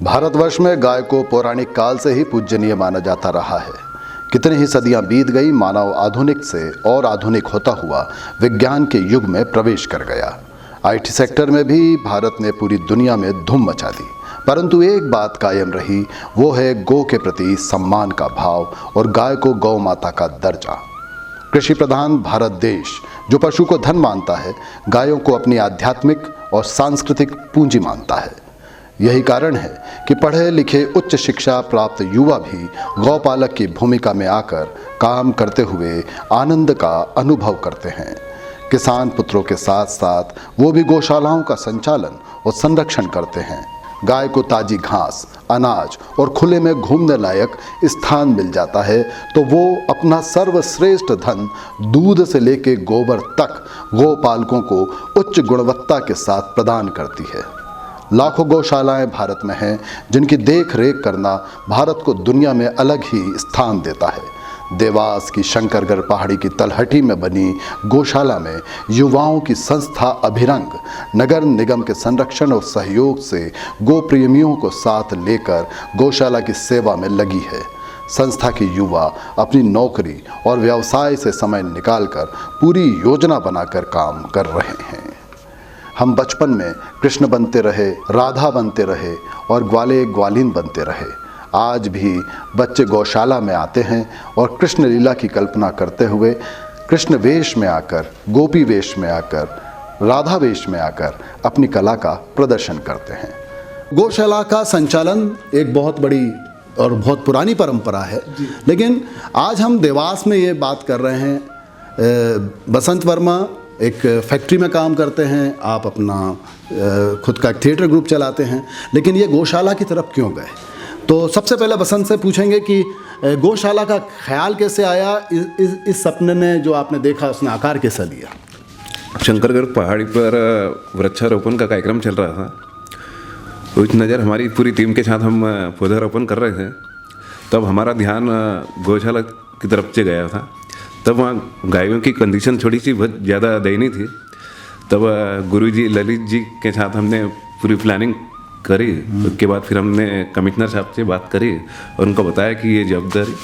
भारतवर्ष में गाय को पौराणिक काल से ही पूजनीय माना जाता रहा है। कितनी ही सदियां बीत गई, मानव आधुनिक से और आधुनिक होता हुआ विज्ञान के युग में प्रवेश कर गया। आईटी सेक्टर में भी भारत ने पूरी दुनिया में धूम मचा दी, परंतु एक बात कायम रही, वो है गौ के प्रति सम्मान का भाव और गाय को गौ माता का दर्जा। कृषि प्रधान भारत देश जो पशु को धन मानता है, गायों को अपनी आध्यात्मिक और सांस्कृतिक पूंजी मानता है। यही कारण है कि पढ़े लिखे उच्च शिक्षा प्राप्त युवा भी गौपालक की भूमिका में आकर काम करते हुए आनंद का अनुभव करते हैं। किसान पुत्रों के साथ साथ वो भी गौशालाओं का संचालन और संरक्षण करते हैं। गाय को ताजी घास, अनाज और खुले में घूमने लायक स्थान मिल जाता है तो वो अपना सर्वश्रेष्ठ धन दूध से लेके गोबर तक गौपालकों को उच्च गुणवत्ता के साथ प्रदान करती है। लाखों गौशालाएं भारत में हैं, जिनकी देख रेख करना भारत को दुनिया में अलग ही स्थान देता है। देवास की शंकरगढ़ पहाड़ी की तलहटी में बनी गौशाला में युवाओं की संस्था अभिरंग नगर निगम के संरक्षण और सहयोग से गो प्रेमियों को साथ लेकर गौशाला की सेवा में लगी है। संस्था के युवा अपनी नौकरी और व्यवसाय से समय निकालकर पूरी योजना बनाकर काम कर रहे हैं। हम बचपन में कृष्ण बनते रहे, राधा बनते रहे और ग्वाले ग्वालिन बनते रहे। आज भी बच्चे गौशाला में आते हैं और कृष्ण लीला की कल्पना करते हुए कृष्ण वेश में आकर, गोपी वेश में आकर, राधा वेश में आकर अपनी कला का प्रदर्शन करते हैं। गौशाला का संचालन एक बहुत बड़ी और बहुत पुरानी परंपरा है, लेकिन आज हम देवास में ये बात कर रहे हैं। बसंत वर्मा एक फैक्ट्री में काम करते हैं, आप अपना खुद का एक थिएटर ग्रुप चलाते हैं, लेकिन ये गौशाला की तरफ क्यों गए? तो सबसे पहले बसंत से पूछेंगे कि गौशाला का ख्याल कैसे आया, इस सपने ने जो आपने देखा उसने आकार कैसा लिया? शंकरगढ़ पहाड़ी पर वृक्षारोपण का कार्यक्रम चल रहा था। उस नज़र हमारी पूरी टीम के साथ हम पौधारोपण कर रहे थे, तब हमारा ध्यान गौशाला की तरफ से गया था। तब वहाँ गायों की कंडीशन थोड़ी सी बहुत ज़्यादा दयनीय थी। तब गुरुजी ललित जी के साथ हमने पूरी प्लानिंग करी। उसके बाद फिर हमने कमिश्नर साहब से बात करी और उनको बताया कि ये जवाबदारी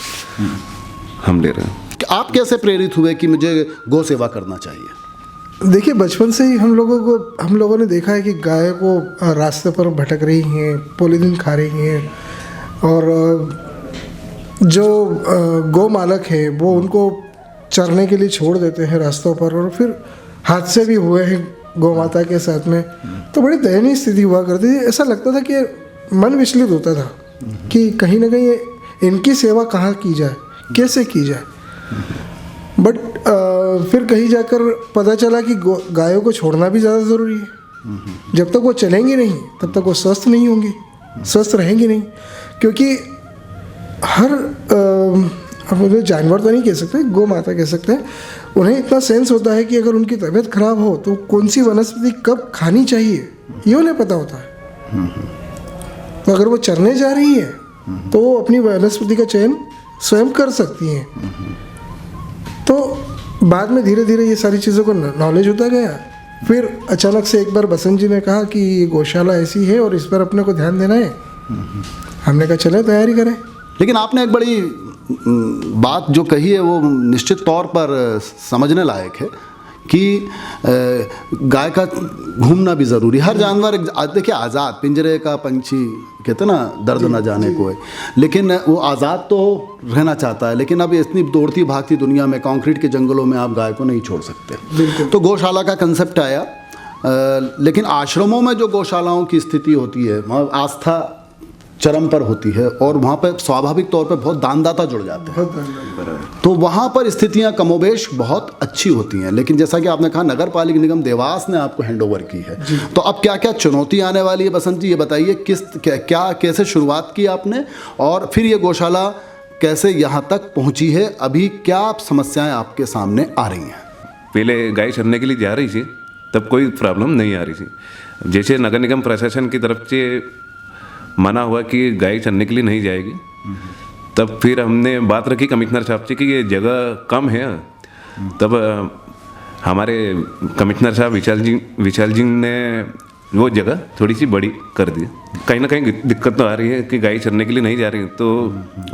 हम ले रहे हैं। आप कैसे प्रेरित हुए कि मुझे गौ सेवा करना चाहिए? देखिए, बचपन से ही हम लोगों ने देखा है कि गाय को रास्ते पर भटक रही हैं, पॉलीथीन खा रही हैं, और जो गौ मालक है वो उनको चरने के लिए छोड़ देते हैं रास्तों पर, और फिर हादसे भी हुए हैं गौ माता के साथ में। तो बड़ी दयनीय स्थिति हुआ करती थी। ऐसा लगता था कि मन विचलित होता था कि कहीं ना कहीं इनकी सेवा कहाँ की जाए, कैसे की जाए। बट फिर कहीं जाकर पता चला कि गायों को छोड़ना भी ज़्यादा ज़रूरी है। जब तक वो चलेंगी नहीं तब तक वो स्वस्थ नहीं होंगी, स्वस्थ रहेंगी नहीं। क्योंकि हर अब उन्हें जानवर तो नहीं कह सकते, गौ माता कह सकते हैं, उन्हें इतना सेंस होता है कि अगर उनकी तबीयत खराब हो तो कौन सी वनस्पति कब खानी चाहिए ये उन्हें पता होता है। तो अगर वो चरने जा रही है तो वो अपनी वनस्पति का चयन स्वयं कर सकती हैं। तो बाद में धीरे धीरे ये सारी चीज़ों को नॉलेज होता गया। फिर अचानक से एक बार बसंत जी ने कहा कि ये गौशाला ऐसी है और इस पर अपने को ध्यान देना है। हमने कहा चले तैयारी करें। लेकिन आपने एक बड़ी बात जो कही है वो निश्चित तौर पर समझने लायक है कि गाय का घूमना भी ज़रूरी। हर जानवर देखिए आज़ाद, पिंजरे का पंछी कहते ना दर्द न जाने को है, लेकिन वो आज़ाद तो रहना चाहता है। लेकिन अब इतनी दौड़ती भागती दुनिया में, कंक्रीट के जंगलों में आप गाय को नहीं छोड़ सकते। तो गौशाला का कंसेप्ट आया। लेकिन आश्रमों में जो गौशालाओं की स्थिति होती है वहाँ आस्था चरम पर होती है और वहाँ पर स्वाभाविक तौर पर बहुत दानदाता जुड़ जाते हैं। तो वहाँ पर स्थितियाँ कमोबेश बहुत अच्छी होती हैं। लेकिन जैसा कि आपने कहा नगर पालिका निगम देवास ने आपको हैंडओवर की है, तो अब क्या क्या चुनौती आने वाली है बसंत जी, ये बताइए। कैसे शुरुआत की आपने और फिर ये गौशाला कैसे यहाँ तक पहुँची है? अभी क्या समस्याएँ आपके सामने आ रही हैं? पहले गाय चरने के लिए जा रही थी तब कोई प्रॉब्लम नहीं आ रही थी। जैसे नगर निगम प्रशासन की तरफ से मना हुआ कि गाय चरने के लिए नहीं जाएगी, तब फिर हमने बात रखी कमिश्नर साहब से कि ये जगह कम है। तब हमारे कमिश्नर साहब विशाल जी ने वो जगह थोड़ी सी बड़ी कर दी। कहीं ना कहीं दिक्कत तो आ रही है कि गाय चरने के लिए नहीं जा रही, तो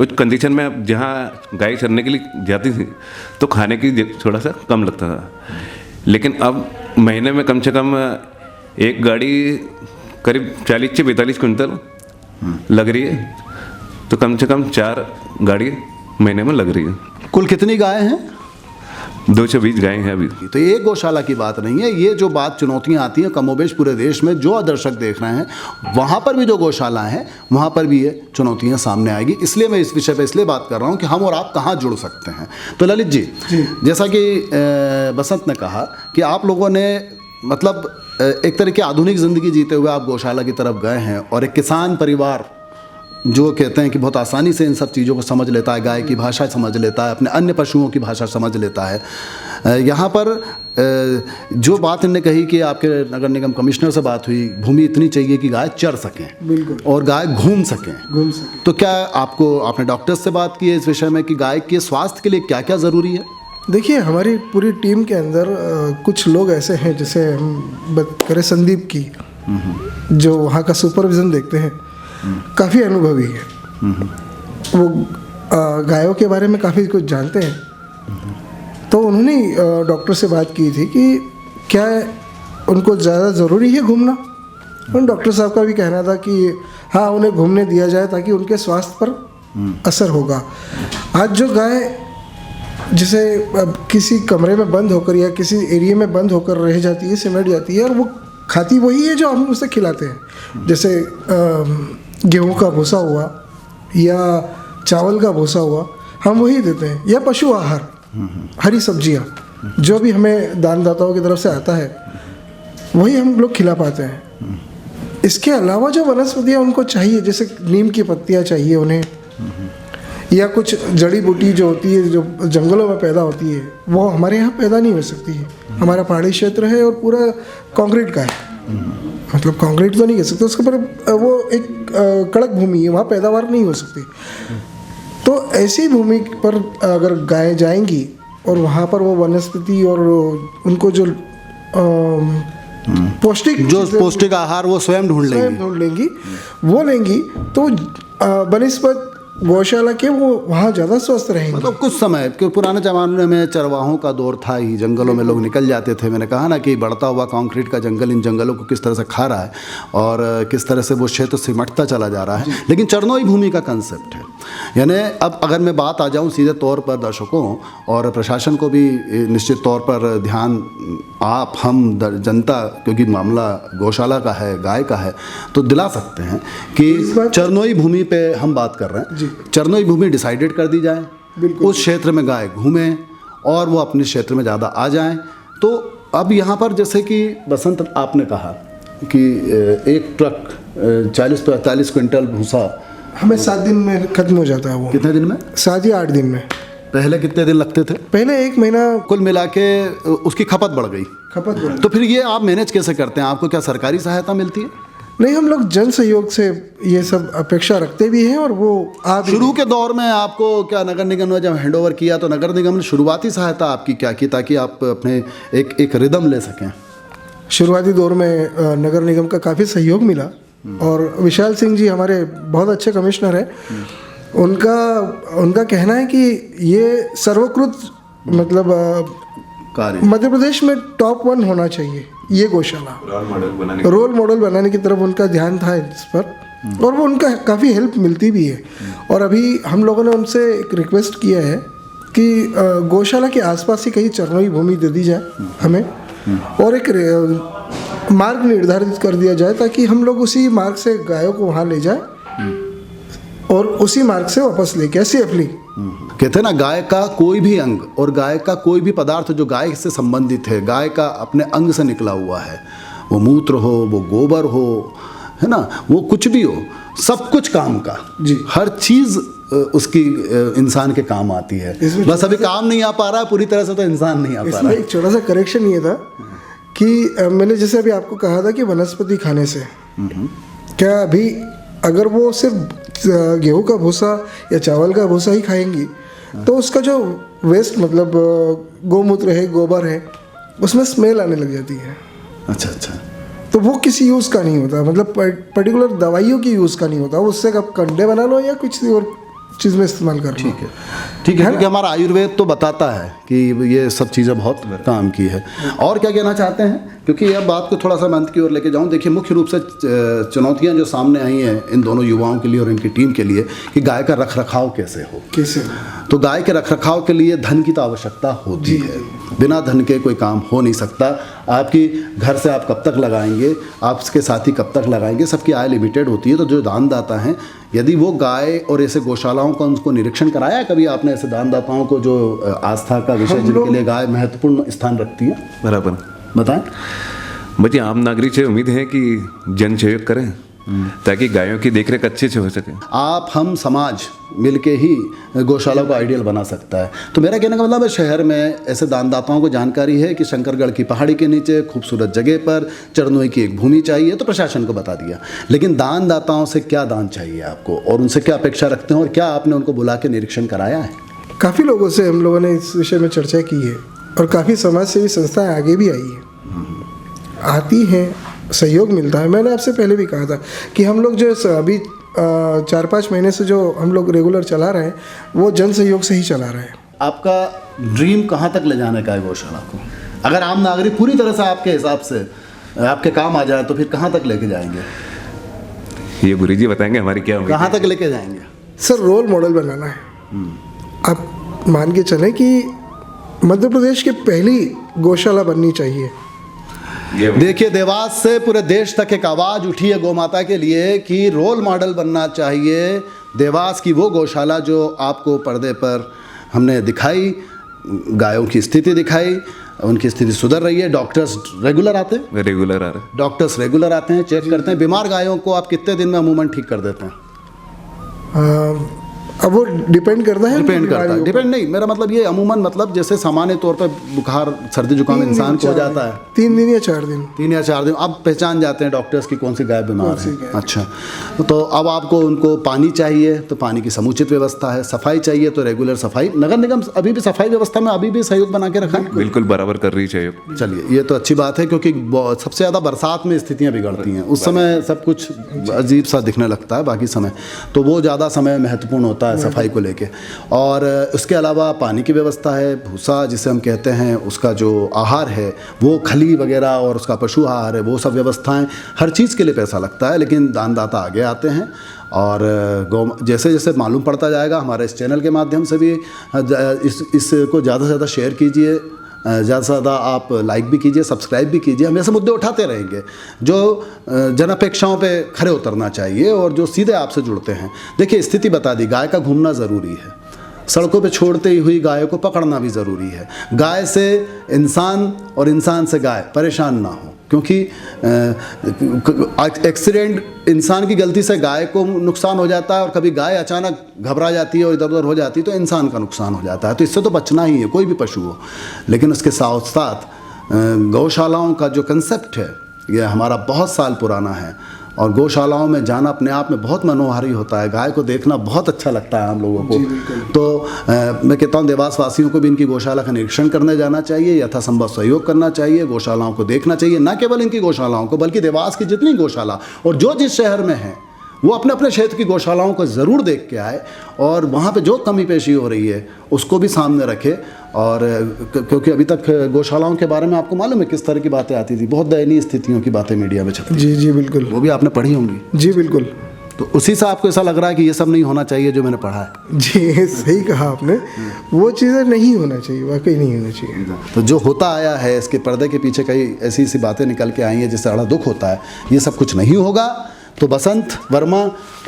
उस कंडीशन में अब जहाँ गाय चरने के लिए जाती थी तो खाने की थोड़ा सा कम लगता था, लेकिन अब महीने में कम से कम एक गाड़ी करीब 40 से 42 क्विंटल लग रही है, तो कम से कम 4 गाड़ी महीने में लग रही है। कुल कितनी गाय हैं? 220 गाय हैं अभी। तो ये गौशाला की बात नहीं है, ये जो बात चुनौतियां आती हैं कमोबेश पूरे देश में, जो दर्शक देख रहे हैं वहाँ पर भी जो गौशालाएं हैं वहाँ पर भी ये चुनौतियां सामने आएगी। इसलिए मैं इस विषय पे इसलिए बात कर रहा हूँ कि हम और आप कहाँ जुड़ सकते हैं। तो ललित जी, जैसा कि बसंत ने कहा कि आप लोगों ने मतलब एक तरह की आधुनिक ज़िंदगी जीते हुए आप गौशाला की तरफ गए हैं, और एक किसान परिवार जो कहते हैं कि बहुत आसानी से इन सब चीज़ों को समझ लेता है, गाय की भाषा समझ लेता है, अपने अन्य पशुओं की भाषा समझ लेता है। यहाँ पर जो बात इन्होंने कही कि आपके नगर निगम कमिश्नर से बात हुई, भूमि इतनी चाहिए कि गाय चर सकें, बिल्कुल, और गाय घूम सकें। तो क्या आपने डॉक्टर से बात की है इस विषय में कि गाय के स्वास्थ्य के लिए क्या क्या ज़रूरी है? देखिए, हमारी पूरी टीम के अंदर कुछ लोग ऐसे हैं, जैसे हम बात करें संदीप की, जो वहाँ का सुपरविज़न देखते हैं, काफ़ी अनुभवी है वो, गायों के बारे में काफ़ी कुछ जानते हैं। तो उन्होंने डॉक्टर से बात की थी कि क्या उनको ज़्यादा ज़रूरी है घूमना। उन डॉक्टर साहब का भी कहना था कि हाँ, उन्हें घूमने दिया जाए ताकि उनके स्वास्थ्य पर असर होगा। आज जो गाय जैसे अब किसी कमरे में बंद होकर या किसी एरिया में बंद होकर रह जाती है, सिमट जाती है, और वो खाती वही है जो हम उसे खिलाते हैं। जैसे गेहूं का भूसा हुआ या चावल का भूसा हुआ, हम वही देते हैं, या पशु आहार, हरी सब्जियां, जो भी हमें दानदाताओं की तरफ से आता है वही हम लोग खिला पाते हैं। इसके अलावा जो वनस्पतियाँ उनको चाहिए, जैसे नीम की पत्तियाँ चाहिए उन्हें, या कुछ जड़ी बूटी जो होती है जो जंगलों में पैदा होती है, वो हमारे यहाँ पैदा नहीं हो सकती है। हमारा पहाड़ी क्षेत्र है और पूरा कंक्रीट का है, मतलब कंक्रीट तो नहीं कह सकते उसके पर, वो एक कड़क भूमि है, वहाँ पैदावार नहीं हो सकती। तो ऐसी भूमि पर अगर गायें जाएंगी और वहाँ पर वो वनस्पति और उनको जो पौष्टिक आहार वो स्वयं ढूंढ लेंगी, वो लेंगी, तो बनिस्बत गौशाला के वो वहाँ ज़्यादा स्वस्थ रहेंगे। मतलब कुछ समय के पुराने ज़माने में चरवाहों का दौर था ही, जंगलों में लोग निकल जाते थे। मैंने कहा ना कि बढ़ता हुआ कंक्रीट का जंगल इन जंगलों को किस तरह से खा रहा है और किस तरह से वो क्षेत्र सिमटता चला जा रहा है। लेकिन चरनोई भूमि का कंसेप्ट है, यानी अब अगर मैं बात आ जाऊँ सीधे तौर पर दर्शकों और प्रशासन को भी निश्चित तौर पर ध्यान, आप हम जनता, क्योंकि मामला गौशाला का है, गाय का है, तो दिला सकते हैं कि चरनोई भूमि पे हम बात कर रहे हैं। चरनोई भूमि डिसाइडेड कर दी जाए, उस क्षेत्र में गाय घूमें और वो अपने क्षेत्र में ज़्यादा आ जाएं। तो अब यहाँ पर जैसे कि बसंत आपने कहा कि एक ट्रक 40-45 क्विंटल भूसा हमें 7 दिन में खत्म हो जाता है। वो कितने दिन में? 7 या 8 दिन में। पहले कितने दिन लगते थे? पहले 1 महीना। कुल मिला के उसकी खपत बढ़ गई। खपत। तो फिर ये आप मैनेज कैसे करते हैं? आपको क्या सरकारी सहायता मिलती है? नहीं, हम लोग जन सहयोग से ये सब अपेक्षा रखते भी हैं। और वो शुरू के दौर में आपको क्या नगर निगम ने जब हैंडओवर किया तो नगर निगम ने शुरुआती सहायता आपकी क्या की ताकि आप अपने एक रिदम ले सकें? शुरुआती दौर में नगर निगम का काफ़ी सहयोग मिला और विशाल सिंह जी हमारे बहुत अच्छे कमिश्नर हैं। उनका कहना है कि ये सर्वकृत मतलब मध्य प्रदेश में टॉप 1 होना चाहिए ये गौशाला। रोल मॉडल बनाने की तरफ उनका ध्यान था इस पर, और वो उनका काफ़ी हेल्प मिलती भी है। और अभी हम लोगों ने उनसे एक रिक्वेस्ट किया है कि गौशाला के आसपास ही कहीं चरनोई भूमि दे दी जाए हमें, और एक मार्ग निर्धारित कर दिया जाए ताकि हम लोग उसी मार्ग से गायों को वहाँ ले जाए और उसी मार्ग से वापस लेके आए सेफली। कहते हैं ना, गाय का कोई भी अंग और गाय का कोई भी पदार्थ जो गाय से संबंधित है, गाय का अपने अंग से निकला हुआ है, वो मूत्र हो, वो गोबर हो, है ना, वो कुछ भी हो, सब कुछ काम का जी, हर चीज़ उसकी इंसान के काम आती है। बस अभी काम नहीं आ पा रहा है पूरी तरह से, तो इंसान नहीं आ पा रहा है। एक छोटा सा करेक्शन ये था कि मैंने जैसे अभी आपको कहा था कि वनस्पति खाने से क्या अभी अगर वो सिर्फ गेहूं का भूसा या चावल का भूसा ही खाएंगी तो उसका जो वेस्ट मतलब गोमूत्र है, गोबर है, उसमें स्मेल आने लग जाती है। अच्छा। तो वो किसी यूज़ का नहीं होता, मतलब पर्टिकुलर दवाइयों की यूज़ का नहीं होता, उससे कब कंडे बना लो या कुछ और चीज़ में इस्तेमाल कर लो। ठीक है क्योंकि हमारा आयुर्वेद तो बताता है कि ये सब चीज़ें बहुत काम की है। और क्या कहना चाहते हैं, क्योंकि यह बात को थोड़ा सा मैं अंत की ओर लेके जाऊं। देखिए, मुख्य रूप से चुनौतियां जो सामने आई हैं इन दोनों युवाओं के लिए और इनकी टीम के लिए कि गाय का रखरखाव कैसे हो। तो गाय के रखरखाव के लिए धन की तो आवश्यकता होती है, बिना धन के कोई काम हो नहीं सकता। आपकी घर से आप कब तक लगाएंगे, आपके साथी कब तक लगाएंगे, सबकी आय लिमिटेड होती है। तो जो दानदाता हैं, यदि वो गाय और ऐसे गौशालाओं का उनको निरीक्षण कराया है कभी आपने, ऐसे दानदाताओं को जो आस्था का विषय जिनके लिए गाय महत्वपूर्ण स्थान रखती है? बराबर बताएं। बच्चे आम नागरिक से उम्मीद है कि जन सहयोग करें ताकि गायों की देखरेख अच्छे से हो सके। आप हम समाज मिलके ही गौशाला को आइडियल बना सकता है। तो मेरा कहने का मतलब है, शहर में ऐसे दानदाताओं को जानकारी है कि शंकरगढ़ की पहाड़ी के नीचे खूबसूरत जगह पर चरनोई की एक भूमि चाहिए, तो प्रशासन को बता दिया। लेकिन दानदाताओं से क्या दान चाहिए आपको और उनसे क्या अपेक्षा रखते हैं, और क्या आपने उनको बुला के निरीक्षण कराया है? काफ़ी लोगों से हम लोगों ने इस विषय में चर्चा की है और काफ़ी समाज सेवी संस्थाएं आगे भी आई हैं, आती हैं, सहयोग मिलता है। मैंने आपसे पहले भी कहा था कि हम लोग जो अभी 4-5 महीने से जो हम लोग रेगुलर चला रहे हैं वो जन सहयोग से ही चला रहे हैं। आपका ड्रीम कहाँ तक ले जाने का है गौशाला को? अगर आम नागरिक पूरी तरह से आपके हिसाब से आपके काम आ जाए तो फिर कहाँ तक लेके जाएंगे? ये गुरु जी बताएंगे हमारी क्या उम्मीद है। कहाँ तक लेके जाएंगे? सर, रोल मॉडल बनाना है। आप मान के चलें कि मध्य प्रदेश की पहली गौशाला बननी चाहिए। देखिए, देवास से पूरे देश तक एक आवाज़ उठी है गौ माता के लिए कि रोल मॉडल बनना चाहिए। देवास की वो गौशाला जो आपको पर्दे पर हमने दिखाई, गायों की स्थिति दिखाई, उनकी स्थिति सुधर रही है। डॉक्टर्स रेगुलर आते हैं, रेगुलर आ रहे हैं। डॉक्टर्स रेगुलर आते हैं, चेक करते हैं। बीमार गायों को आप कितने दिन में अमूमन ठीक कर देते हैं? अब वो डिपेंड करता है, डिपेंड नहीं, मेरा मतलब ये अमूमन, मतलब जैसे सामान्य तौर पर बुखार सर्दी जुकाम इंसान को हो जाता है 3 दिन या 4 दिन, 3 या 4 दिन अब पहचान जाते हैं डॉक्टर्स की कौन सी गाय बीमार है। अच्छा, तो अब आपको उनको पानी चाहिए तो पानी की समुचित व्यवस्था है, सफाई चाहिए तो रेगुलर सफाई। नगर निगम अभी भी सफाई व्यवस्था में अभी भी सहयोग बना के रखा है, बिल्कुल बराबर कर रही है सहयोग। चलिए, ये तो अच्छी बात है, क्योंकि सबसे ज़्यादा बरसात में स्थितियाँ बिगड़ती हैं। उस समय सब कुछ अजीब सा दिखने लगता है, बाकी समय तो वो ज़्यादा समय महत्वपूर्ण होता है सफाई को लेके। और उसके अलावा पानी की व्यवस्था है, भूसा जिसे हम कहते हैं, उसका जो आहार है वो खली वगैरह और उसका पशु आहार है, वो सब व्यवस्थाएं, हर चीज़ के लिए पैसा लगता है। लेकिन दानदाता आगे आते हैं और जैसे जैसे मालूम पड़ता जाएगा, हमारे इस चैनल के माध्यम से भी इसको ज़्यादा से ज़्यादा शेयर कीजिए, ज़्यादा से ज़्यादा आप लाइक भी कीजिए, सब्सक्राइब भी कीजिए। हम ऐसे मुद्दे उठाते रहेंगे जो जन अपेक्षाओं पे खरे उतरना चाहिए और जो सीधे आपसे जुड़ते हैं। देखिए, स्थिति बता दी, गाय का घूमना ज़रूरी है, सड़कों पे छोड़ते हुई गायों को पकड़ना भी ज़रूरी है। गाय से इंसान और इंसान से गाय परेशान ना हो, क्योंकि एक्सीडेंट इंसान की गलती से गाय को नुकसान हो जाता है और कभी गाय अचानक घबरा जाती है और इधर उधर हो जाती है तो इंसान का नुकसान हो जाता है। तो इससे तो बचना ही है, कोई भी पशु हो। लेकिन उसके साथ साथ गौशालाओं का जो कंसेप्ट है यह हमारा बहुत साल पुराना है और गौशालाओं में जाना अपने आप में बहुत मनोहारी होता है। गाय को देखना बहुत अच्छा लगता है हम लोगों को। तो मैं कहता हूँ देवास वासियों को भी इनकी गौशाला का निरीक्षण करने जाना चाहिए, यथासंभव सहयोग करना चाहिए, गौशालाओं को देखना चाहिए। न केवल इनकी गौशालाओं को बल्कि देवास की जितनी गौशाला और जो जिस शहर में है वो अपने अपने क्षेत्र की गौशालाओं को ज़रूर देख के आए और वहाँ पे जो कमी पेशी हो रही है उसको भी सामने रखे। और क्योंकि अभी तक गौशालाओं के बारे में आपको मालूम है किस तरह की बातें आती थी, बहुत दयनीय स्थितियों की बातें मीडिया में छपती। जी जी बिल्कुल, वो भी आपने पढ़ी होंगी। जी बिल्कुल। तो उसी से आपको ऐसा लग रहा है कि ये सब नहीं होना चाहिए जो मैंने पढ़ा है। जी सही कहा आपने, वो चीज़ें नहीं होना चाहिए, वाकई नहीं होना चाहिए। तो जो होता आया है इसके पर्दे के पीछे कई ऐसी ऐसी बातें निकल के आई हैं जिससे बड़ा दुख होता है। ये सब कुछ नहीं होगा। तो बसंत वर्मा,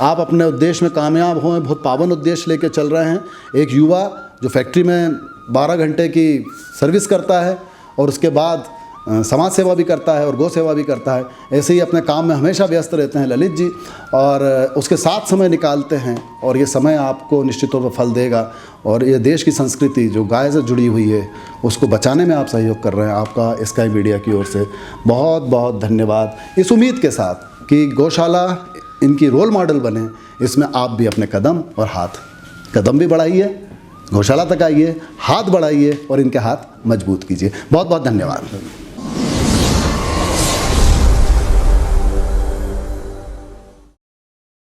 आप अपने उद्देश्य में कामयाब हों, बहुत पावन उद्देश्य लेके चल रहे हैं। एक युवा जो फैक्ट्री में 12 घंटे की सर्विस करता है और उसके बाद समाज सेवा भी करता है और गौ सेवा भी करता है, ऐसे ही अपने काम में हमेशा व्यस्त रहते हैं ललित जी, और उसके साथ समय निकालते हैं और ये समय आपको निश्चित तौर पर फल देगा। और ये देश की संस्कृति जो गाय से जुड़ी हुई है उसको बचाने में आप सहयोग कर रहे हैं। आपका स्काई मीडिया की ओर से बहुत बहुत धन्यवाद। इस उम्मीद के साथ कि गौशाला इनकी रोल मॉडल बने, इसमें आप भी अपने कदम भी बढ़ाइए, गौशाला तक आइए, हाथ बढ़ाइए और इनके हाथ मजबूत कीजिए। बहुत बहुत धन्यवाद।